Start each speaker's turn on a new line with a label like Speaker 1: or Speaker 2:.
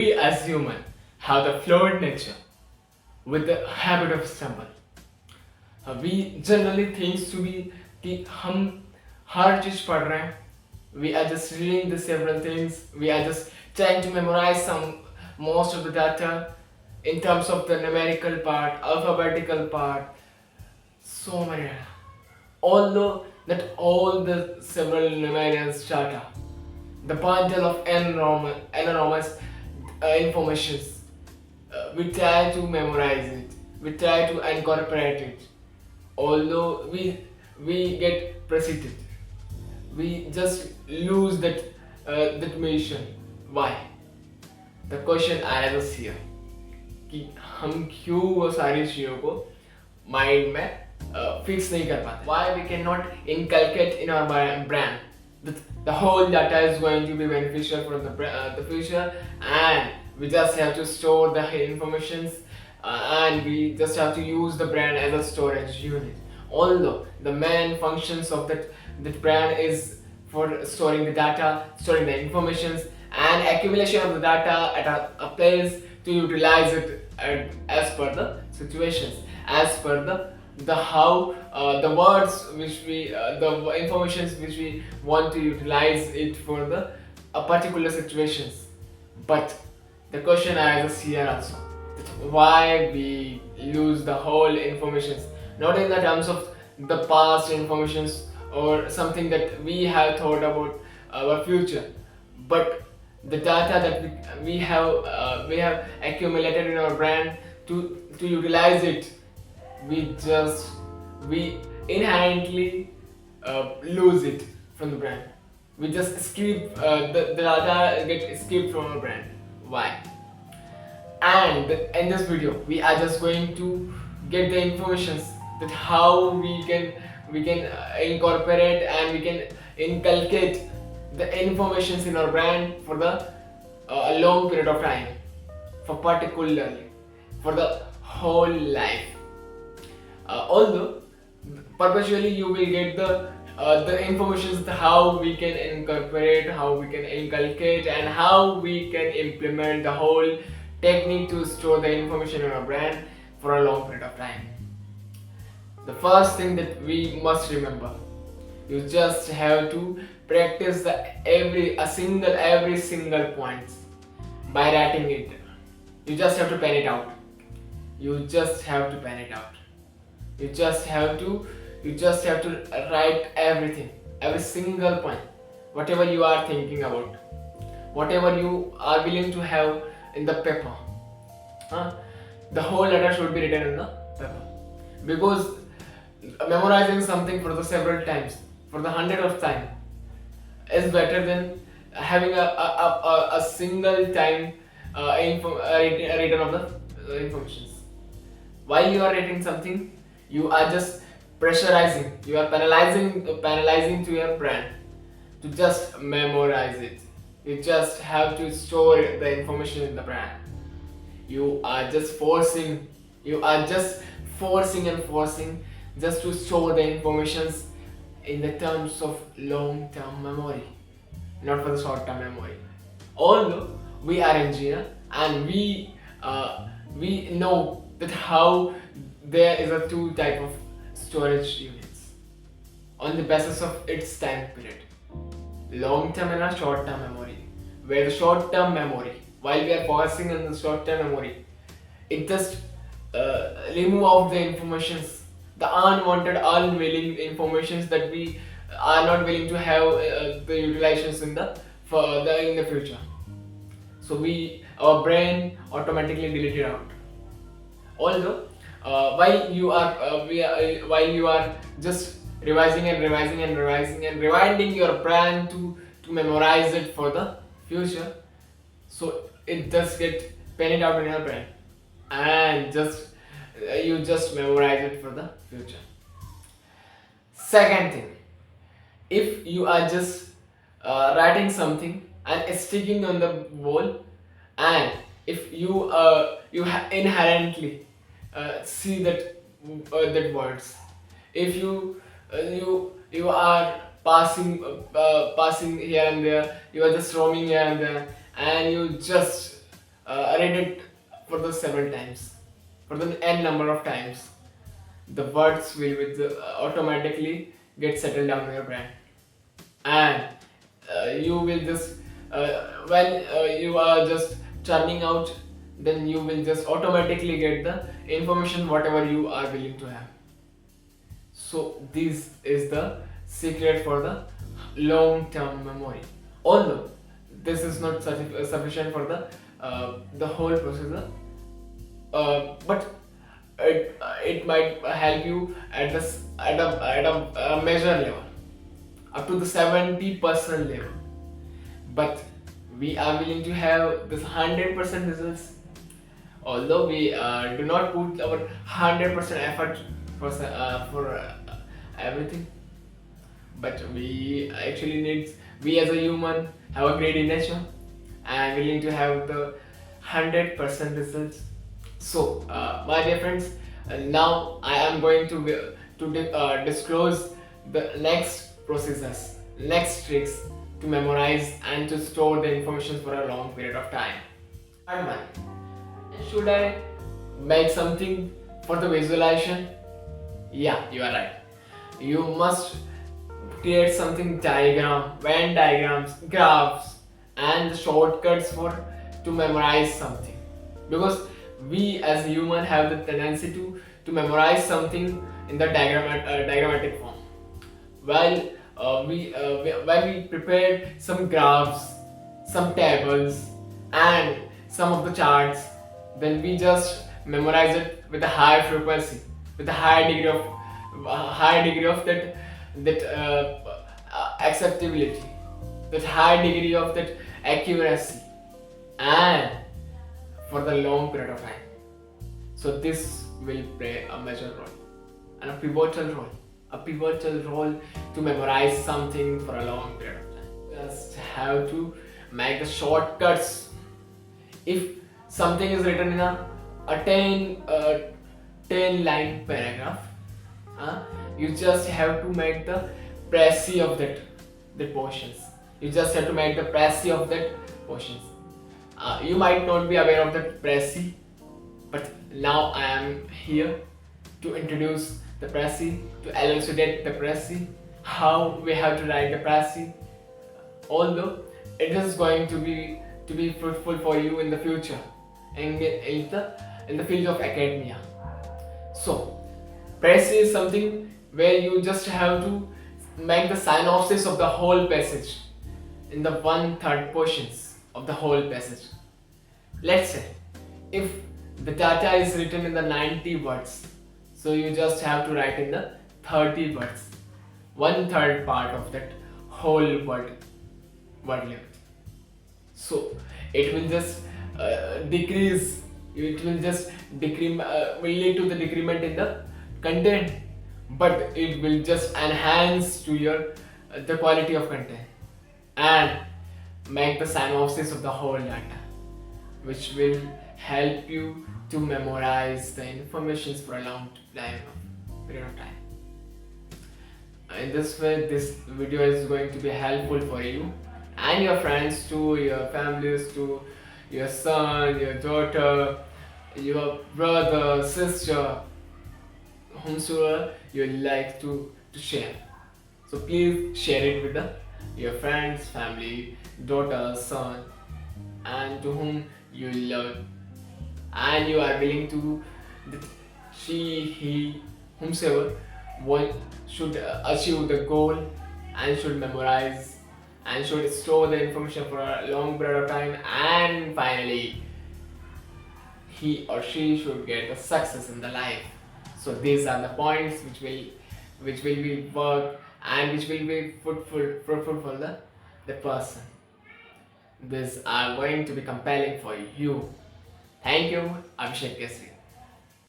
Speaker 1: We as human have the flawed nature with the habit of stumble. We generally think to be कि हम हर चीज पढ़ रहे हैं. We are just reading the several things. We are just trying to memorize some most of the data in terms of the numerical part, alphabetical part, so many. Although that all the several numerical data, the bundle of enormous informations, we try to memorize it, we try to incorporate it. Although we get preceded, we just lose that mission. Why? The question arises here कि हम क्यों वो सारी चीज़ों को mind में fix नहीं कर पाते. Why we cannot inculcate in our brain that the whole data is going to be beneficial for the future, and we just have to store the informations, and we just have to use the brain as a storage unit. Although the main functions of that brain is for storing the data, storing the informations, and accumulation of the data at a place to utilize it as per the situations, as per the how the words which we the informations which we want to utilize it for the particular situations. But the question arises here also, that why we lose the whole informations, not in the terms of the past informations or something that we have thought about our future, but the data that we have accumulated in our brain to utilize it, we inherently lose it from the brain. We just skip the data get skipped from our brain. Why? And in this video we are just going to get the informations that how we can incorporate and we can inculcate the informations in our brain for the a long period of time, for particularly for the whole life. Although perpetually you will get the informations how we can incorporate, how we can inculcate, and how we can implement the whole technique to store the information in our brain for a long period of time. The first thing that we must remember, you just have to practice every single points by writing it. You just have to pen it out. You just have to pen it out. You just have to write everything, every single point, whatever you are thinking about, whatever you are willing to have in the paper. The whole letter should be written in the paper, because memorizing something for the several times, for the hundred of time, is better than having a single time written of the informations. While you are writing something, you are just pressurizing, you are penalizing to your brain to just memorize it. You just have to store the information in the brain. You are just forcing and forcing just to store the informations in the terms of long-term memory, not for the short-term memory. Although we are engineer and we know that how there is a two type of storage units on the basis of its time period, long-term and a short-term memory. Where the short-term memory, while we are focusing on the short-term memory, it just remove out the informations, the unwanted, unwilling informations that we are not willing to have the utilizations in the future. So our brain automatically delete it out. Although while you are just revising and rewinding your brain to memorize it for the future, so it just get pen it out in your brain and you just memorize it for the future. Second thing, if you are just writing something and sticking on the wall, and if you inherently see that words, if you are passing here and there, you are just roaming here and there, and you just read it for the several times, for the n number of times, the words will automatically get settled down in your brain, and you will just when you are just churning out, then you will just automatically get the information whatever you are willing to have. So this is the secret for the long term memory. Although this is not sufficient for the whole processor, but it might help you at a measure level, up to the 70% level. But we are willing to have this 100% results. Although we do not put our 100% effort for everything, but we actually need, we as a human have a greedy nature and willing to have the 100% results. So my dear friends, now I am going to disclose the next processes, next tricks to memorize and to store the information for a long period of time. And one, should I make something for the visualization? Yeah, you are right. You must create something diagram, Venn diagrams, graphs, and shortcuts for to memorize something. Because we as a human have the tendency to memorize something in the diagrammatic form. While when we prepared some graphs, some tables, and some of the charts, then we just memorize it with a high frequency, with a high degree of that acceptability, that high degree of that accuracy, and for the long period of time. So this will play a major role and a pivotal role to memorize something for a long period of time. Just have to make the shortcuts. If something is written in a 10 line paragraph, you just have to make the précis of that portions. You just have to make the précis of that portions. You might not be aware of that précis, but now I am here to introduce the précis, to elucidate the précis, how we have to write the précis. Although it is going to be fruitful for you in the future in the field of academia. So précis is something where you just have to make the synopsis of the whole passage in the 1/3 portions of the whole passage. Let's say if the data is written in the 90 words, so you just have to write in the 30 words, 1/3 part of that whole word length. So it will just decrease, it will just will lead to the decrement in the content, but it will just enhance to your the quality of content and make the synopsis of the whole data, which will help you to memorize the information for a long period of time. In this way, this video is going to be helpful for you and your friends too, your families too, your son, your daughter, your brother, sister, whomsoever you like to share. So please share it with your friends, family, daughter, son, and to whom you love, and you are willing to that she, he, whomsoever should achieve the goal and should memorize and should store the information for a long period of time, and finally he or she should get the success in the life. So these are the points which will be work and which will be fruitful for the person. These are going to be compelling for you. Thank you, Abhishek Keshari.